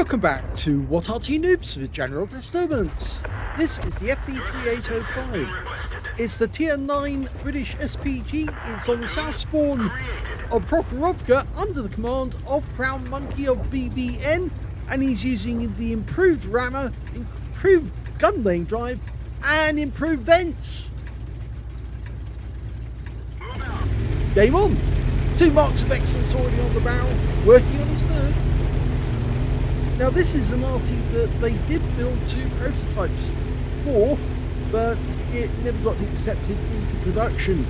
Welcome back to What Arty Noobs for General Disturbance. This is the FV3805. It's the Tier 9 British SPG. It's on the south spawn of Prokhorovka under the command of Crown Monkey of BVN, and he's using the improved rammer, improved gun laying drive, and improved vents. Game on! 2 marks of excellence already on the barrel, working on his third. Now this is an Arty that they did build 2 prototypes for, but it never got accepted into production.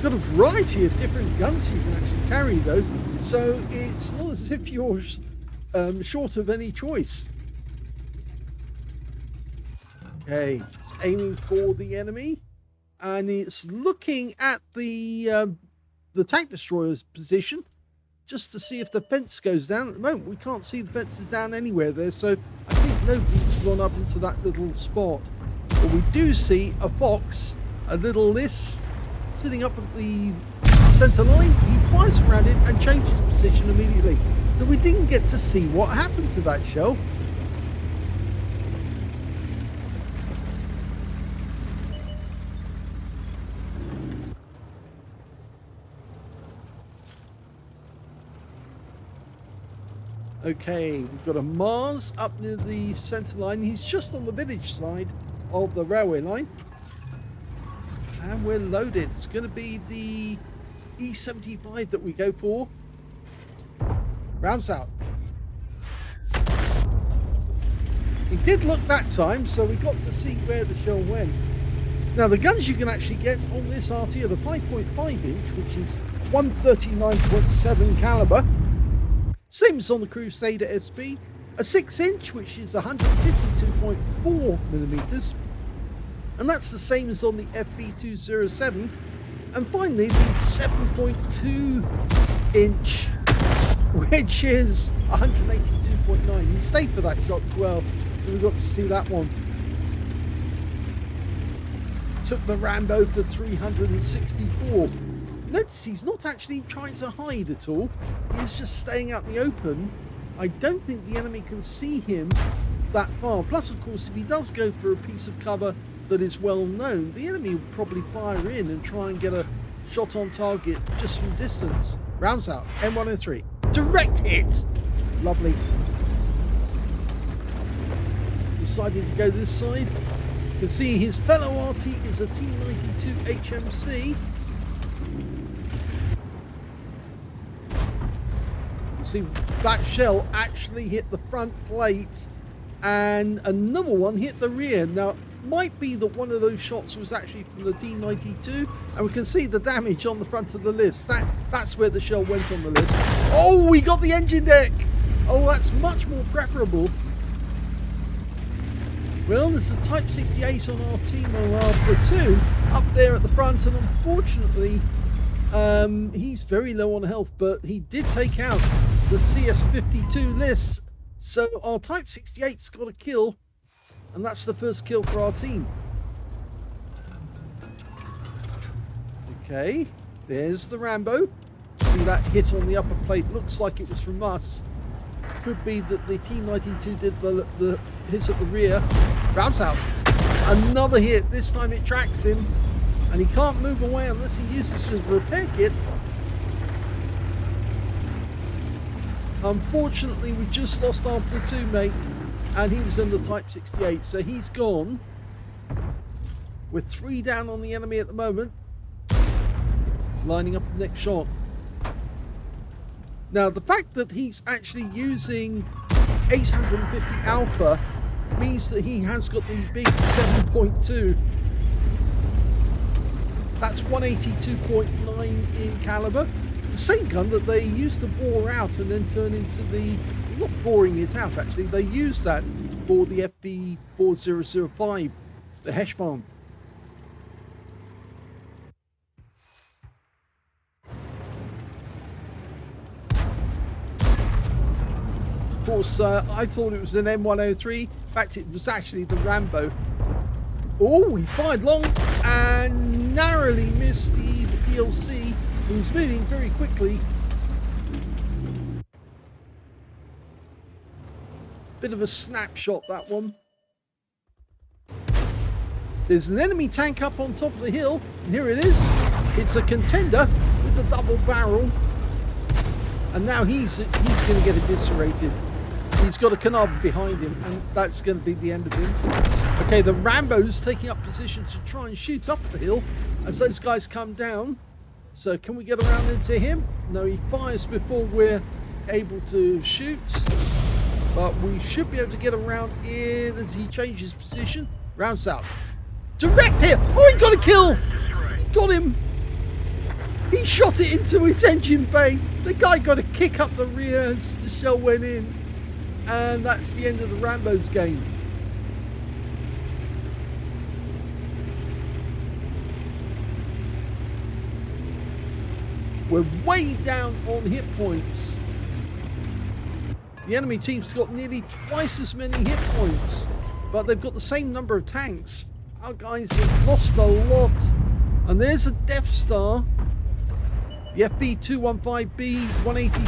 Got a variety of different guns you can actually carry though, so it's not as if you're short of any choice. Okay, just aiming for the enemy, and it's looking at the tank destroyer's position, just to see if the fence goes down. At the moment, we can't see the fences down anywhere there, so I think nobody's gone up into that little spot. But we do see a fox, a little Liss, sitting up at the centre line. He fires around it and changes position immediately. So we didn't get to see what happened to that shell. Okay, we've got a Mars up near the centre line. He's just on the village side of the railway line. And we're loaded. It's going to be the E75 that we go for. Rounds out. He did look that time, so we got to see where the shell went. Now, the guns you can actually get on this Arty are the 5.5 inch, which is 139.7 caliber. Same as on the Crusader SB, a 6 inch, which is 152.4 millimeters, and that's the same as on the FV3805, and finally the 7.2 inch, which is 182.9. He stayed for that shot as well, so we got to see that one. Took the Rambo for 364. Notice he's not actually trying to hide at all. He's just staying out in the open. I don't think the enemy can see him that far. Plus, of course, if he does go for a piece of cover that is well known, the enemy will probably fire in and try and get a shot on target just from distance. Rounds out. M103. Direct hit! Lovely. Decided to go this side. You can see his fellow Arty is a T92 HMC. See, that shell actually hit the front plate and another one hit the rear. Now, it might be that one of those shots was actually from the T92, and we can see the damage on the front of the list. That's where the shell went on the list. Oh, we got the engine deck! Oh, that's much more preferable. Well, there's a Type 68 on our team on our platoon up there at the front, and unfortunately, he's very low on health, but he did take out the CS52 Liss, so our Type 68's got a kill, and that's the first kill for our team. Okay, there's the Rambo. See that hit on the upper plate, looks like it was from us. Could be that the T92 did the hit at the rear. Rounds out. Another hit, this time it tracks him, and he can't move away unless he uses his repair kit. Unfortunately, we just lost our platoon mate, and he was in the Type 68, so he's gone. With 3 down on the enemy at the moment. Lining up the next shot. Now, the fact that he's actually using 850 Alpha means that he has got the big 7.2. That's 182.9 in caliber. The same gun that they used to bore out and then turn into the, not boring it out actually, they used that for the FV3805, the Heshbon. Of course, I thought it was an M103. In fact, it was actually the Rambo. Oh, he fired long and narrowly missed the DLC. He was moving very quickly. Bit of a snapshot, that one. There's an enemy tank up on top of the hill, and here it is. It's a contender with the double barrel, and now he's going to get eviscerated. He's got a Carnarvon behind him, and that's going to be the end of him. Okay, the Rambo's taking up position to try and shoot up the hill as those guys come down. So can we get around into him? No, he fires before we're able to shoot, but we should be able to get around in as he changes position. Rounds out. Direct hit! Oh, he got a kill! He got him! He shot it into his engine bay. The guy got a kick up the rear as the shell went in. And that's the end of the Rambo's game. We're way down on hit points. The enemy team's got nearly twice as many hit points, but they've got the same number of tanks. Our guys have lost a lot. And there's a Death Star. The FV3805 183.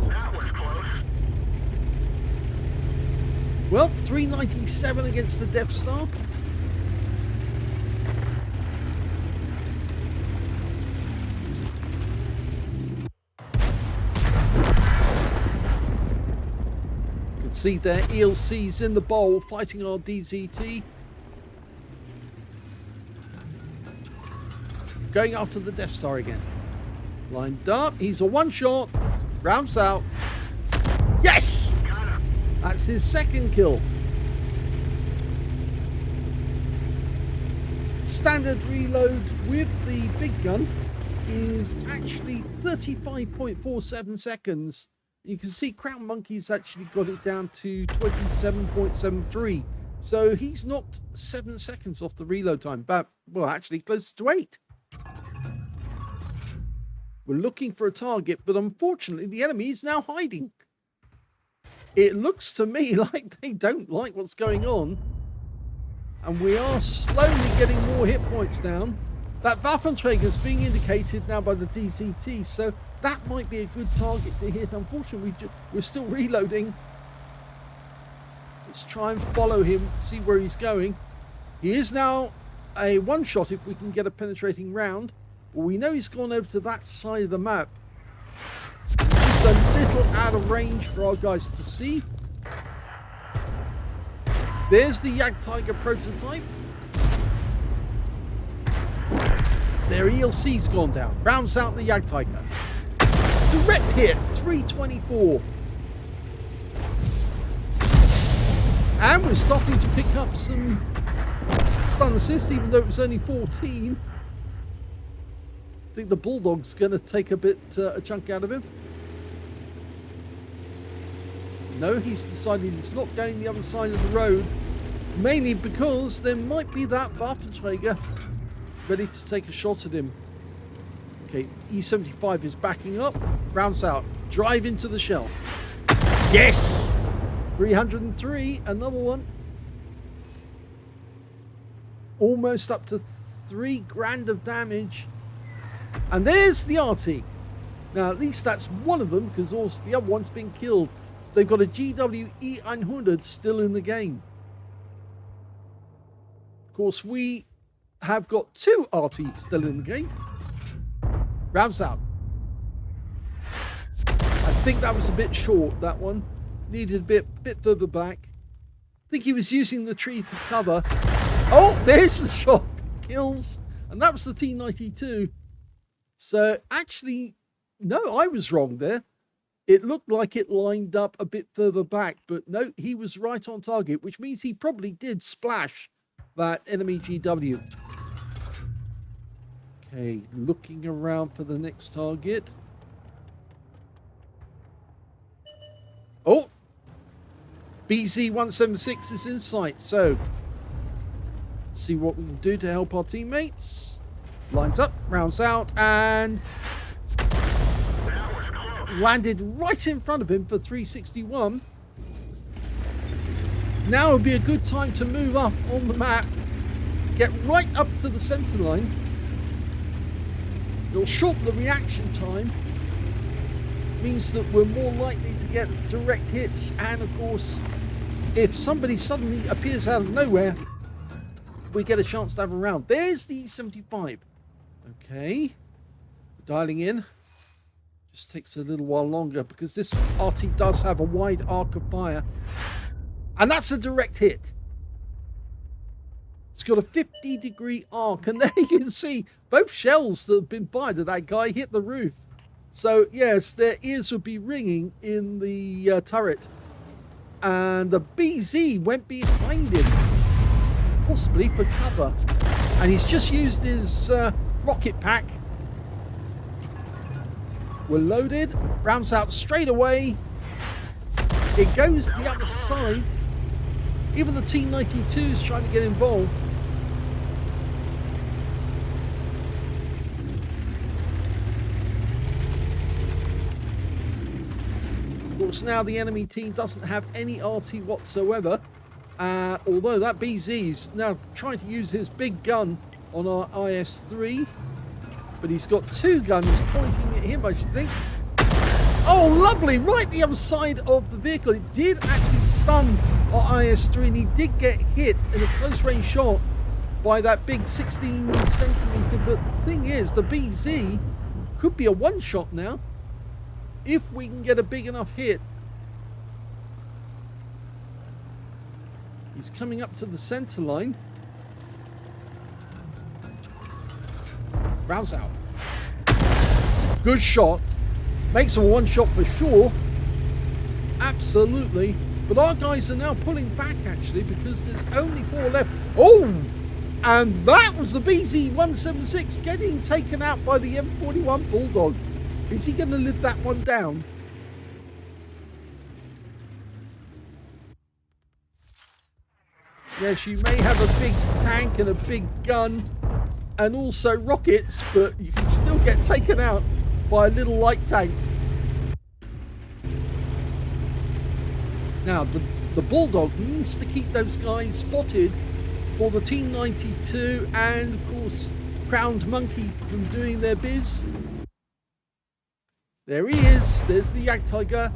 That was close. Well, 397 against the Death Star. You can see there, ELC's in the bowl fighting our DZT. Going after the Death Star again. Lined up. He's a one-shot. Rounds out. Yes! That's his second kill. Standard reload with the big gun is actually 35.47 seconds. You can see Crown Monkey's actually got it down to 27.73. So he's knocked 7 seconds off the reload time. But, well, actually close to 8. We're looking for a target, but unfortunately the enemy is now hiding. It looks to me like they don't like what's going on. And we are slowly getting more hit points down. That Waffenträger is being indicated now by the DZT, so that might be a good target to hit. Unfortunately, we're still reloading. Let's try and follow him, see where he's going. He is now a one-shot if we can get a penetrating round. Well, we know he's gone over to that side of the map. Just a little out of range for our guys to see. There's the Jagdtiger prototype. Their ELC's gone down. Rounds out the Jagdtiger. Direct hit, 324. And we're starting to pick up some stun assist, even though it was only 14. I think the Bulldog's going to take a chunk out of him. No, he's decided he's not going the other side of the road. Mainly because there might be that Waffenträger ready to take a shot at him. Okay, E75 is backing up. Rounds out. Drive into the shell. Yes! 303. Another one. Almost up to 3 grand of damage. And there's the Arty. Now, at least that's one of them, because also the other one's been killed. They've got a GWE-100 still in the game. Of course, we have got 2 Arty still in the game. Rounds out. I think that was a bit short, that one. Needed a bit further back. I think he was using the tree for cover. Oh, there's the shot. Kills. And that was the T92. So, actually, no, I was wrong there. It looked like it lined up a bit further back, but no, he was right on target, which means he probably did splash that enemy GW. Okay, looking around for the next target. Oh! BZ176 is in sight, so let's see what we can do to help our teammates. Lines up, rounds out, and landed right in front of him for 361. Now would be a good time to move up on the map, get right up to the center line. It'll shorten the reaction time, means that we're more likely to get direct hits, and of course if somebody suddenly appears out of nowhere, we get a chance to have a round. There's the E75. Okay. Dialing in. Just takes a little while longer because this Arty does have a wide arc of fire. And that's a direct hit. It's got a 50-degree arc. And there you can see both shells that have been fired at that guy hit the roof. So, yes, their ears would be ringing in the turret. And the BZ went behind him, possibly for cover. And he's just used his rocket pack. We're loaded. Rounds out straight away. It goes the other side. Even the T-92 is trying to get involved. Of course, now the enemy team doesn't have any RT whatsoever. Although that BZ's now trying to use his big gun on our IS-3. But he's got two guns pointing at him, I should think. Oh, lovely! Right the other side of the vehicle. It did actually stun our IS-3, and he did get hit in a close-range shot by that big 16-centimeter. But the thing is, the BZ could be a one-shot now if we can get a big enough hit. He's coming up to the center line. Rounds out. Good shot. Makes a one shot for sure. Absolutely. But our guys are now pulling back actually because there's only 4 left. Oh! And that was the BZ176 getting taken out by the M41 Bulldog. Is he going to live that one down? Yes, you may have a big tank and a big gun and also rockets, but you can still get taken out by a little light tank. Now, the Bulldog needs to keep those guys spotted for the T-92 and, of course, Crowned Monkey from doing their biz. There he is. There's the Yak Tiger.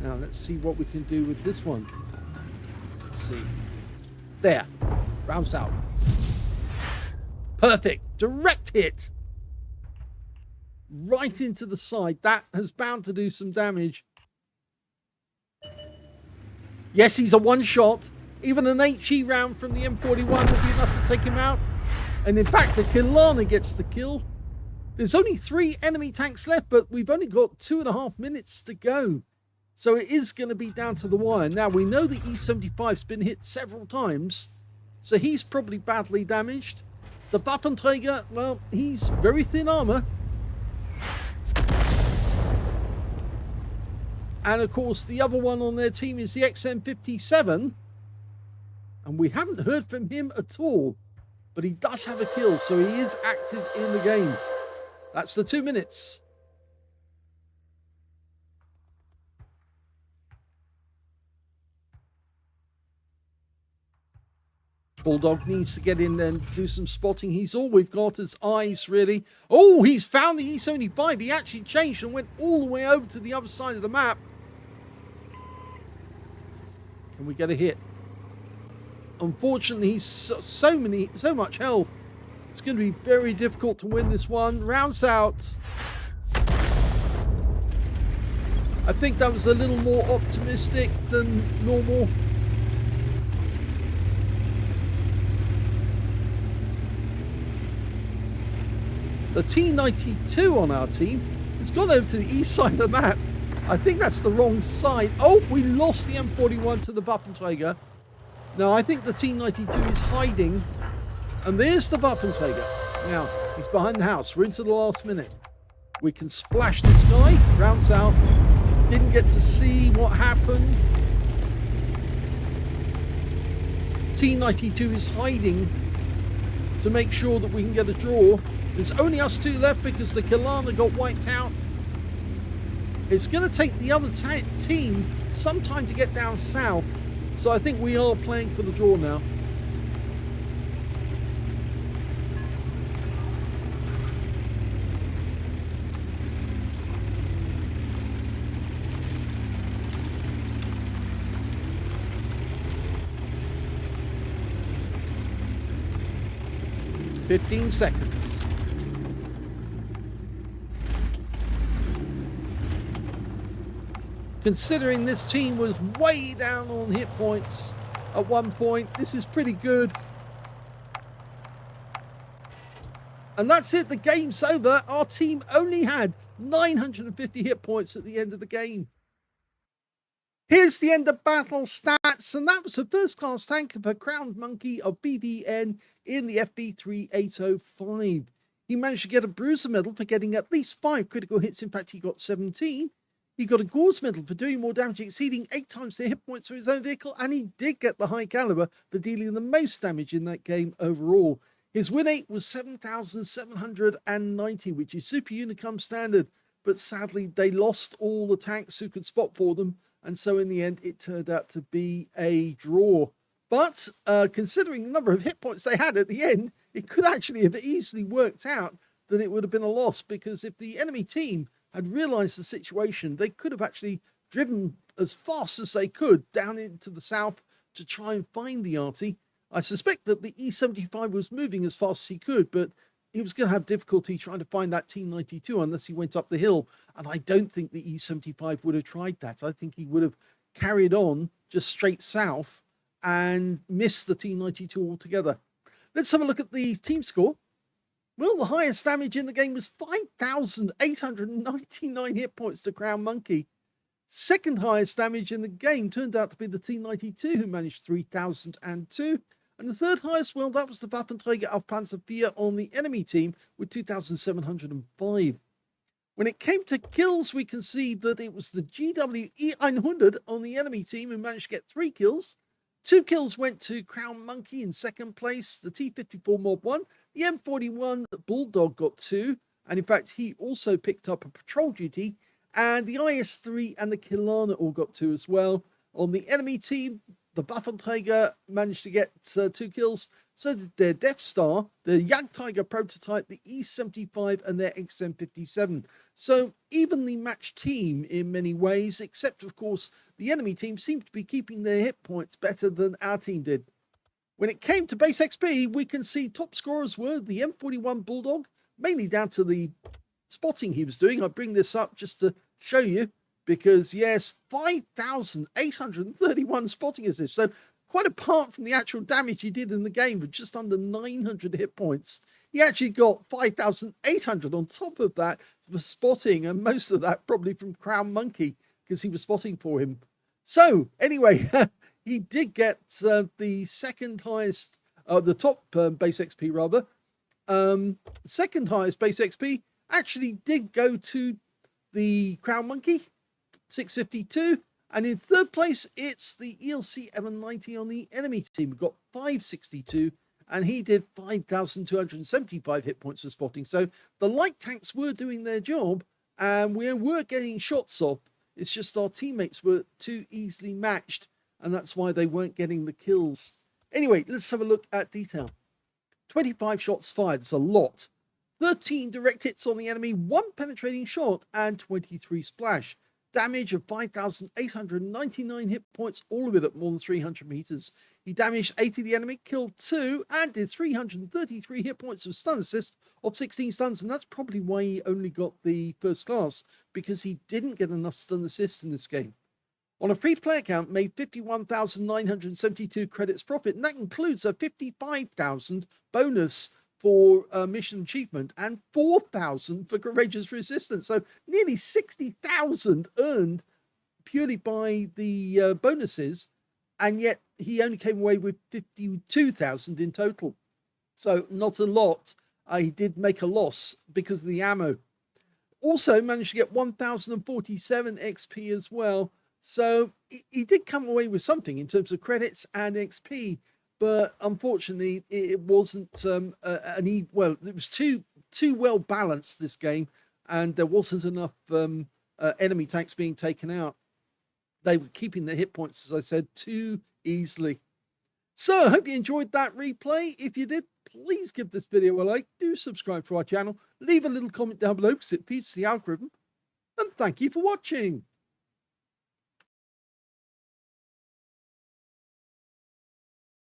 Now, let's see what we can do with this one. Let's see. There. Rounds out. Perfect. Direct hit. Right into the side. That has bound to do some damage. Yes, he's a one-shot. Even an HE round from the M41 will be enough to take him out. And in fact, the Kilana gets the kill. There's only 3 enemy tanks left, but we've only got 2.5 minutes to go. So it is going to be down to the wire. Now, we know the E75's been hit several times, so he's probably badly damaged. The Waffenträger, well, he's very thin armor. And of course, the other one on their team is the XM57. And we haven't heard from him at all. But he does have a kill, so he is active in the game. That's the 2 minutes. Bulldog needs to get in there and do some spotting. He's all we've got as eyes, really. Oh, he's found the E75. He actually changed and went all the way over to the other side of the map. Can we get a hit? Unfortunately, he's so much health. It's going to be very difficult to win this one. Rounds out. I think that was a little more optimistic than normal. The T-92 on our team has gone over to the east side of the map. I think that's the wrong side. Oh, we lost the M41 to the Waffenträger. Now, I think the T-92 is hiding. And there's the Waffenträger. Now, he's behind the house. We're into the last minute. We can splash this guy. Rounds out. Didn't get to see what happened. T-92 is hiding to make sure that we can get a draw. There's only us 2 left because the Kilana got wiped out. It's going to take the other team some time to get down south. So I think we are playing for the draw now. 15 seconds. Considering this team was way down on hit points at one point, this is pretty good. And that's it, the game's over. Our team only had 950 hit points at the end of the game. Here's the end of battle stats, and that was the first class tank of a Crowned Monkey of BVN in the FV3805. He managed to get a Bruiser medal for getting at least 5 critical hits. In fact, he got 17. He got a Gauze medal for doing more damage, exceeding 8 times the hit points for his own vehicle, and he did get the high caliber for dealing the most damage in that game overall. His win rate was 7,790, which is Super Unicum standard, but sadly they lost all the tanks who could spot for them, and so in the end it turned out to be a draw. But considering the number of hit points they had at the end, it could actually have easily worked out that it would have been a loss, because if the enemy team had realized the situation, they could have actually driven as fast as they could down into the south to try and find the Arty. I suspect that the E75 was moving as fast as he could, but he was going to have difficulty trying to find that T92 unless he went up the hill. And I don't think the E75 would have tried that. I think he would have carried on just straight south and missed the T92 altogether. Let's have a look at the team score. Well, the highest damage in the game was 5,899 hit points to Crown Monkey. Second highest damage in the game turned out to be the T92, who managed 3,002. And the third highest, well, that was the Waffenträger auf Panzer IV on the enemy team with 2,705. When it came to kills, we can see that it was the GW E100 on the enemy team who managed to get 3 kills. 2 kills went to Crown Monkey in second place, the T54 Mod 1. The M41 Bulldog got 2, and in fact, he also picked up a patrol duty. And the IS-3 and the Kilana all got 2 as well. On the enemy team, the Waffenträger managed to get 2 kills. So did their Death Star, the Jagdtiger prototype, the E75, and their XM57. So evenly matched team in many ways, except of course the enemy team seemed to be keeping their hit points better than our team did. When it came to base XP, we can see top scorers were the M41 Bulldog, mainly down to the spotting he was doing. I bring this up just to show you, because yes, 5,831 spotting assists. So quite apart from the actual damage he did in the game with just under 900 hit points, he actually got 5,800 on top of that for spotting, and most of that probably from Crown Monkey because he was spotting for him. So anyway, he did get the second highest, the top base XP rather. Second highest base XP actually did go to the Crown Monkey, 652. And in third place, it's the ELC M90 on the enemy team. We got 562, and he did 5,275 hit points for spotting. So the light tanks were doing their job, and we were getting shots off. It's just our teammates were too easily matched, and that's why they weren't getting the kills. Anyway, let's have a look at detail. 25 shots fired, that's a lot. 13 direct hits on the enemy, 1 penetrating shot, and 23 splash. Damage of 5,899 hit points, all of it at more than 300 meters. He damaged 80 of the enemy, killed 2, and did 333 hit points of stun assist of 16 stuns. And that's probably why he only got the first class, because he didn't get enough stun assists in this game. On a free-to-play account, made 51,972 credits profit, and that includes a 55,000 bonus for mission achievement and 4,000 for courageous resistance. So nearly 60,000 earned purely by the bonuses, and yet he only came away with 52,000 in total. So not a lot. He did make a loss because of the ammo. Also managed to get 1,047 XP as well. So he did come away with something in terms of credits and XP. But unfortunately, it wasn't it was too well balanced, this game, and there wasn't enough enemy tanks being taken out. They were keeping their hit points, as I said, too easily. So I hope you enjoyed that replay. If you did, please give this video a like. Do subscribe to our channel. Leave a little comment down below because it feeds the algorithm. And thank you for watching.